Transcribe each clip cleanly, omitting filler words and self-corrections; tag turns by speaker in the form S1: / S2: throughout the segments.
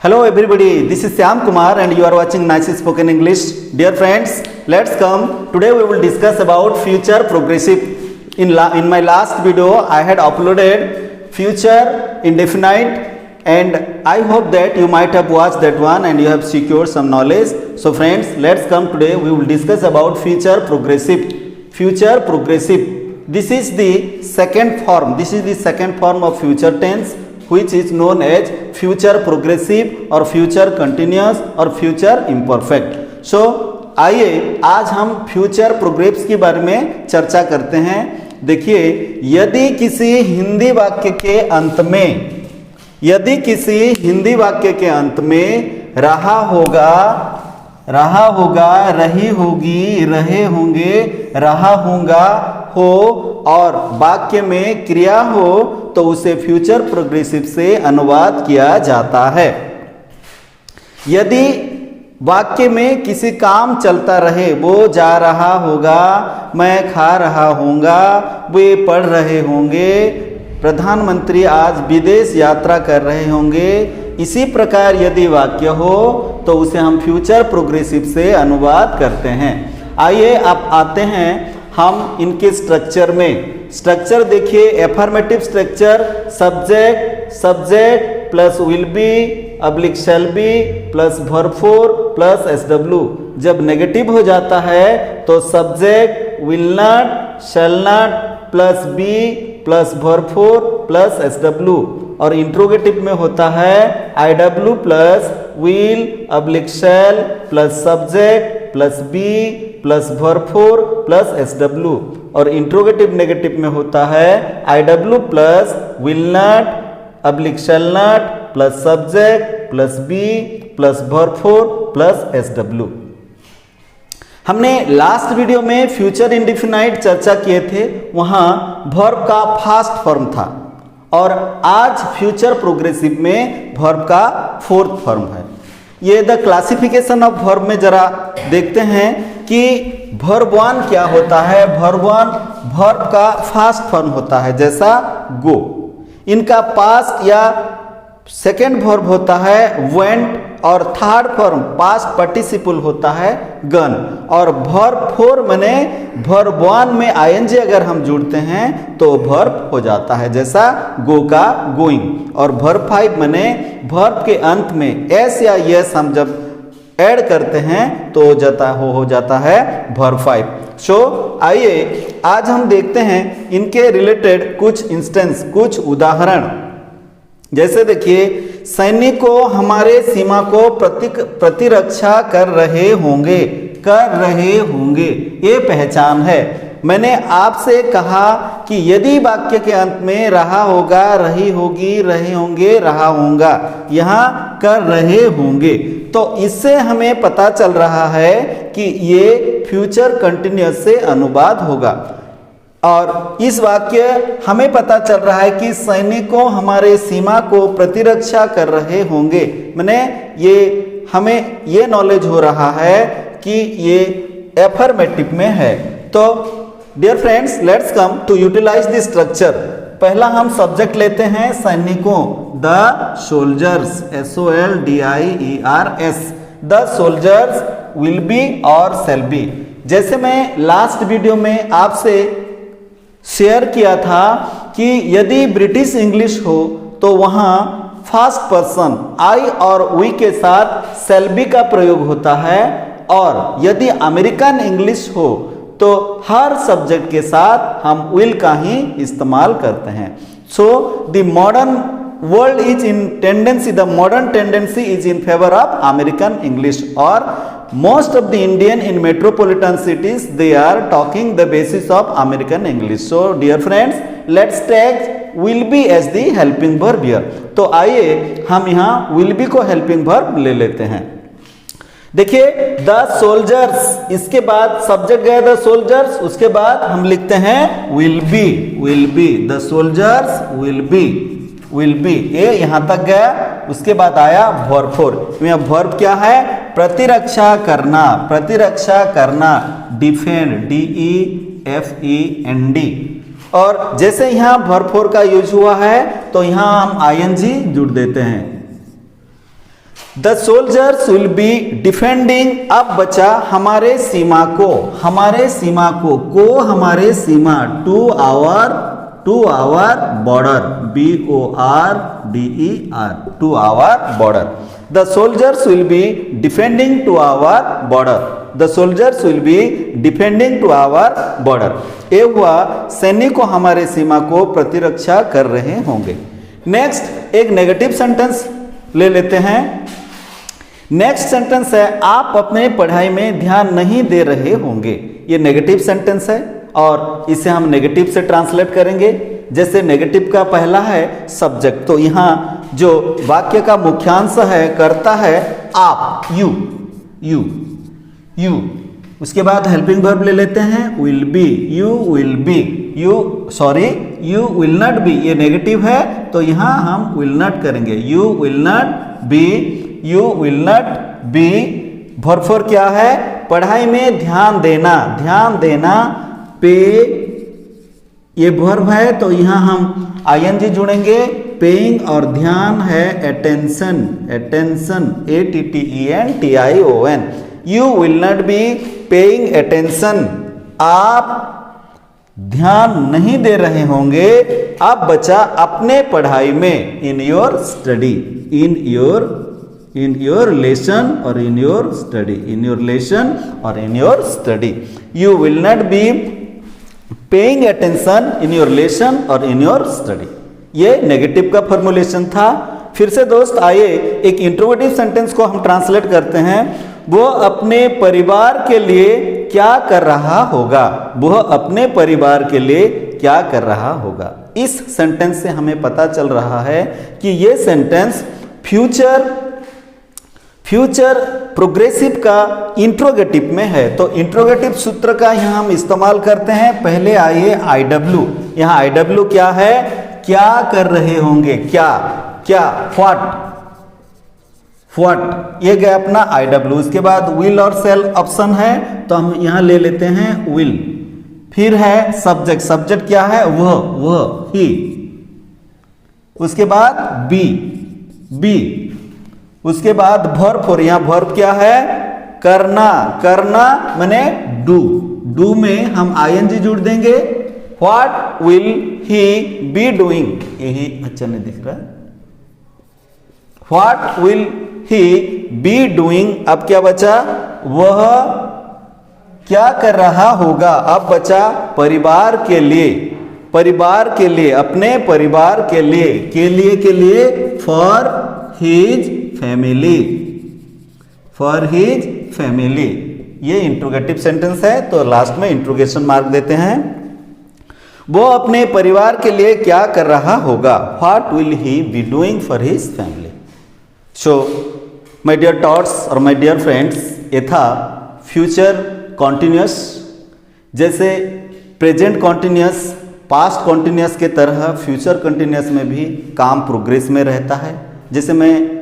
S1: Hello everybody, this is Syam Kumar and you are watching Nice Spoken English. Dear friends, let's come. Today we will discuss about future progressive. In my last video, I had uploaded future indefinite and I hope that you might have watched that one and you have secured some knowledge. So friends, let's come today. We will discuss about future progressive. Future progressive. This is the second form. This is the second form of future tense, which is known as future progressive or future continuous और future imperfect. So आइए आज हम future progressive के बारे में चर्चा करते हैं. देखिए, यदि किसी हिंदी वाक्य के अंत में रहा होगा, रही होगी, रहे होंगे, रहा होगा हो और वाक्य में क्रिया हो तो उसे फ्यूचर प्रोग्रेसिव से अनुवाद किया जाता है. यदि वाक्य में किसी काम चलता रहे, वो जा रहा होगा, मैं खा रहा होऊंगा, वे पढ़ रहे होंगे, प्रधानमंत्री आज विदेश यात्रा कर रहे होंगे, इसी प्रकार यदि वाक्य हो तो उसे हम फ्यूचर प्रोग्रेसिव से अनुवाद करते हैं. आइए आप आते हैं हम इनके स्ट्रक्चर में. स्ट्रक्चर देखिए, affirmative structure subject plus will be oblique shall be plus verb four plus SW. जब नेगेटिव हो जाता है तो subject will not shall not plus be plus verb four plus SW. और इंट्रोगेटिव में होता है I W plus will oblique shall plus subject plus be plus verb four plus SW. और इंट्रोगेटिव नेगेटिव में होता है I W plus will not oblique shall not plus subject plus be plus verb four plus SW. हमने last video में future indefinite चर्चा किए थे, वहां वर्ब का फास्ट फॉर्म था और आज फ्यूचर प्रोग्रेसिव में वर्ब का फोर्थ फॉर्म है. ये द क्लासिफिकेशन ऑफ वर्ब में जरा देखते हैं कि वर्ब वन क्या होता है. वर्ब वन वर्ब का फास्ट फॉर्म होता है, जैसा गो. इनका पास्ट या सेकेंड वर्ब होता है वेंट और थर्ड फॉर्म पास्ट पार्टिसिपल होता है गन. और वर्ब फोर माने वर्ब वन में आईएनजी अगर हम जोड़ते हैं तो वर्ब हो जाता है, जैसा गो का गोइंग. और वर्ब फाइव माने वर्ब के अंत में एस या यस हम जब ऐड करते हैं तो हो जाता है वर्ब फाइव. सो आइए आज हम देखते हैं इनके रिलेटेड कुछ इंस्टेंस, कुछ उदाहरण. जैसे देखिए, सैनिकों हमारे सीमा को प्रतिरक्षा कर रहे होंगे. ये पहचान है. मैंने आपसे कहा कि यदि वाक्य के अंत में रहा होगा, रही होगी, रहे होंगे, रहा होगा, यहाँ कर रहे होंगे, तो इससे हमें पता चल रहा है कि ये फ्यूचर कंटिन्यूअस से अनुवाद होगा. और इस वाक्य हमें पता चल रहा है कि सैनिकों हमारे सीमा को प्रतिरक्षा कर रहे होंगे. माने ये हमें ये नॉलेज हो रहा है कि ये एफर्मेटिव में है. तो dear friends, let's come to utilize this structure. पहला हम सब्जेक्ट लेते हैं सैनिकों, the soldiers, SOLDIERS. The soldiers will be और शैल बी. जैसे मैं लास्ट वीडियो में आपसे शेयर किया था कि यदि ब्रिटिश इंग्लिश हो तो वहाँ फर्स्ट पर्सन आई और वी के साथ शैल बी का प्रयोग होता है, और यदि अमेरिकन इंग्लिश हो तो हर सब्जेक्ट के साथ हम विल का ही इस्तेमाल करते हैं. So the modern world is in tendency, the modern tendency is in favour of American English, और most of the Indian in metropolitan cities they are talking the basis of American English. So dear friends, let's take will be as the helping verb here. तो आइए हम यहाँ will be को helping verb ले लेते हैं. देखिए, the soldiers, इसके बाद सब्जेक्ट गया the soldiers, उसके बाद हम लिखते हैं will be, the soldiers will be, ये यहां तक गया. उसके बाद आया वर्ब फोर. वर्ब क्या है? प्रतिरक्षा करना, डिफेंड, DEFEND. और जैसे यहां वर्ब फोर का यूज हुआ है तो यहां हम ING जुड़ देते हैं. The soldiers will be defending, अब बचा हमारे सीमा को, हमारे सीमा को हमारे सीमा, to our border, BORDER, to our border. The soldiers will be defending to our border, the soldiers will be defending to our border. ये हुआ सैनिकों हमारे सीमा को प्रतिरक्षा कर रहे होंगे। नेक्स्ट एक नेगेटिव सेंटेंस ले लेते हैं। नेक्स्ट सेंटेंस है आप अपने पढ़ाई में ध्यान नहीं दे रहे होंगे। ये नेगेटिव सेंटेंस है और इसे हम नेगेटिव से ट्रांसलेट करेंगे। जैसे नेगेटिव का पहला है सब्जेक्ट, तो यहाँ जो वाक्य का मुख्यांश है कर्ता है आप, यू। उसके बाद हेल्पिंग वर्ब ले लेते हैं will be, you will be, you will not B, ये नेगेटिव है तो यहाँ हम विल नॉट करेंगे, you will not B, you will not B. Verb four क्या है, पढ़ाई में ध्यान देना, पे ये वर्ब है तो यहाँ हम ING जुड़ेंगे, पेइंग और ध्यान है attention, ATTENTION। You will not be paying attention, आप ध्यान नहीं दे रहे होंगे। अब बचा अपने पढ़ाई में, in your study, in your lesson और in your study, in your lesson और in your study. You will not be paying attention in your lesson और इन योर स्टडी। ये नेगेटिव का फॉर्मुलेशन था। फिर से दोस्त आइए एक इंट्रोगेटिव सेंटेंस को हम ट्रांसलेट करते हैं। वो अपने परिवार के लिए क्या कर रहा होगा, वह अपने परिवार के लिए क्या कर रहा होगा। इस सेंटेंस से हमें पता चल रहा है कि ये सेंटेंस फ्यूचर प्रोग्रेसिव का इंट्रोगेटिव में है। तो इंट्रोगेटिव सूत्र का यहाँ हम इस्तेमाल करते हैं। पहले आइए IW, यहाँ IW क्या है, क्या कर रहे होंगे, क्या व्हाट, ये गया अपना IW। उसके बाद विल और सेल ऑप्शन है तो हम यहाँ ले लेते हैं विल। फिर है सब्जेक्ट क्या है, वह ही। उसके बाद बी। उसके बाद वर्ब फोर, यहाँ वर्ब क्या है, करना माने डू में हम ING जोड़ देंगे। What will he be doing, यही अच्छा नहीं दिख रहा, what will he be doing. अब क्या बचा, वह क्या कर रहा होगा। अब बचा परिवार के लिए, अपने परिवार के लिए फॉर हिज फैमिली। ये इंट्रोगेटिव सेंटेंस है तो लास्ट में इंट्रोगेशन मार्क देते हैं। वो अपने परिवार के लिए क्या कर रहा होगा, what will he be doing for his family. So my dear thoughts और माय डियर फ्रेंड्स, ये था फ्यूचर कॉन्टिन्यूअस। जैसे प्रेजेंट कॉन्टिन्यूअस पास्ट कॉन्टिन्यूअस के तरह फ्यूचर कॉन्टिन्यूअस में भी काम प्रोग्रेस में रहता है। जैसे मैं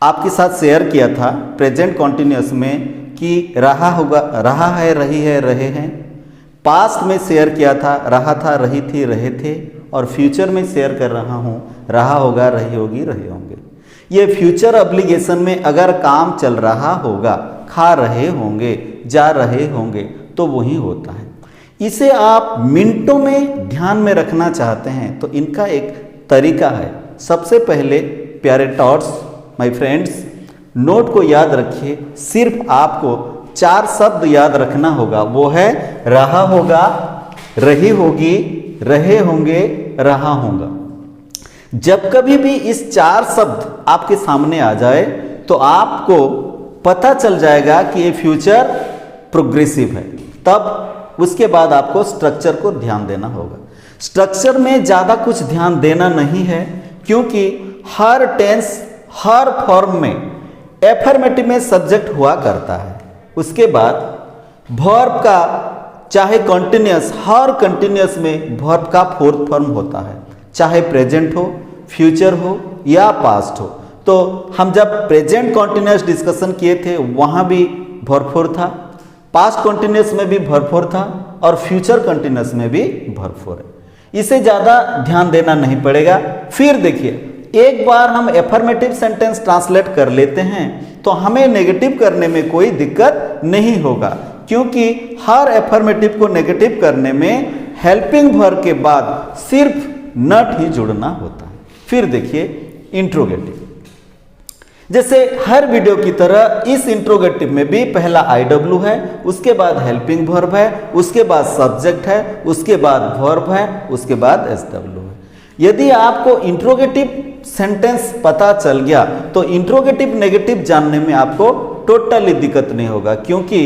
S1: आपके साथ शेयर किया था प्रेजेंट कॉन्टिन्यूअस में कि रहा होगा, रहा है, रही है, रहे हैं। पास्ट में शेयर किया था रहा था, रही थी, रहे थे। और फ्यूचर में शेयर कर रहा हूँ रहा होगा, रही होगी, रहे होंगे। ये फ्यूचर ऑब्लिगेशन में अगर काम चल रहा होगा, खा रहे होंगे, जा रहे होंगे, तो वही होता है। इसे आप मिनटों में ध्यान में रखना चाहते हैं तो इनका एक तरीका है। सबसे पहले प्यारे थॉट्स, माय फ्रेंड्स, नोट को याद रखिए। सिर्फ आपको 4 शब्द याद रखना होगा। वो है रहा होगा, रही होगी, रहे होंगे, रहा होगा। जब कभी भी इस 4 शब्द आपके सामने आ जाए तो आपको पता चल जाएगा कि ये फ्यूचर प्रोग्रेसिव है। तब उसके बाद आपको स्ट्रक्चर को ध्यान देना होगा। स्ट्रक्चर में ज़्यादा कुछ ध्यान देना नहीं है क्योंकि हर टेंस, हर फॉर्म में एफर्मेटिव में सब्जेक्ट हुआ करता है। उसके बाद वर्ब का चाहे कंटिन्यूअस, हर कंटिन्यूअस में वर्ब का 4th फॉर्म होता है, चाहे प्रेजेंट हो, फ्यूचर हो या पास्ट हो। तो हम जब प्रेजेंट कंटिन्यूअस डिस्कशन किए थे वहाँ भी वर्ब 4 था, पास्ट कंटिन्यूअस में भी वर्ब 4 था और फ्यूचर कंटिन्यूअस में भी वर्ब 4 है। इसे ज़्यादा ध्यान देना नहीं पड़ेगा। फिर देखिए एक बार हम एफर्मेटिव सेंटेंस ट्रांसलेट कर लेते हैं तो हमें नेगेटिव करने में कोई दिक्कत नहीं होगा, क्योंकि हर एफर्मेटिव को नेगेटिव करने में हेल्पिंग वर्ब के बाद सिर्फ नॉट ही जुड़ना होता है। फिर देखिए इंट्रोगेटिव। जैसे हर वीडियो की तरह इस इंट्रोगेटिव में भी पहला IW है, उसके बाद हेल्पिंग वर्ब है, उसके बाद सब्जेक्ट है, उसके बाद वर्ब है, उसके बाद SW है। यदि आपको इंट्रोगेटिव सेंटेंस पता चल गया तो इंट्रोगेटिव नेगेटिव जानने में आपको टोटली दिक्कत नहीं होगा, क्योंकि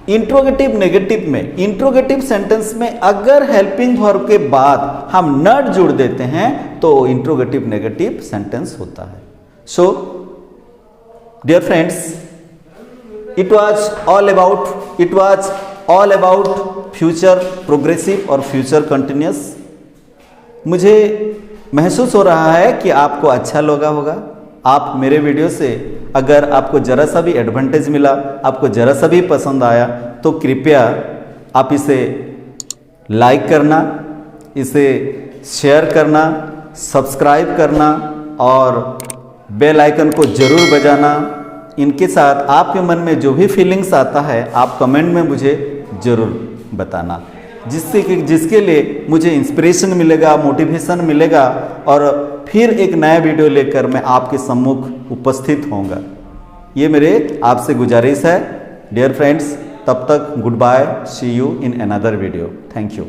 S1: इंट्रोगेटिव नेगेटिव में, इंट्रोगेटिव सेंटेंस में अगर हेल्पिंग वर्ब के बाद हम नॉट जोड़ देते हैं तो इंट्रोगेटिव नेगेटिव सेंटेंस होता है। So dear friends, it was all about future progressive और फ्यूचर कंटिन्यूस। मुझे महसूस हो रहा है कि आपको अच्छा लगा होगा। आप मेरे वीडियो से अगर आपको जरा सा भी एडवांटेज मिला, आपको जरा सा भी पसंद आया, तो कृपया आप इसे लाइक करना, इसे शेयर करना, सब्सक्राइब करना और बेल आइकन को जरूर बजाना। इनके साथ आपके मन में जो भी फीलिंग्स आता है आप कमेंट में मुझे ज़रूर बताना, जिसके लिए मुझे इंस्पिरेशन मिलेगा, मोटिवेशन मिलेगा और फिर एक नया वीडियो लेकर मैं आपके सम्मुख उपस्थित होऊंगा। ये मेरे आपसे गुजारिश है। डियर फ्रेंड्स, तब तक goodbye, see you in another video. Thank you.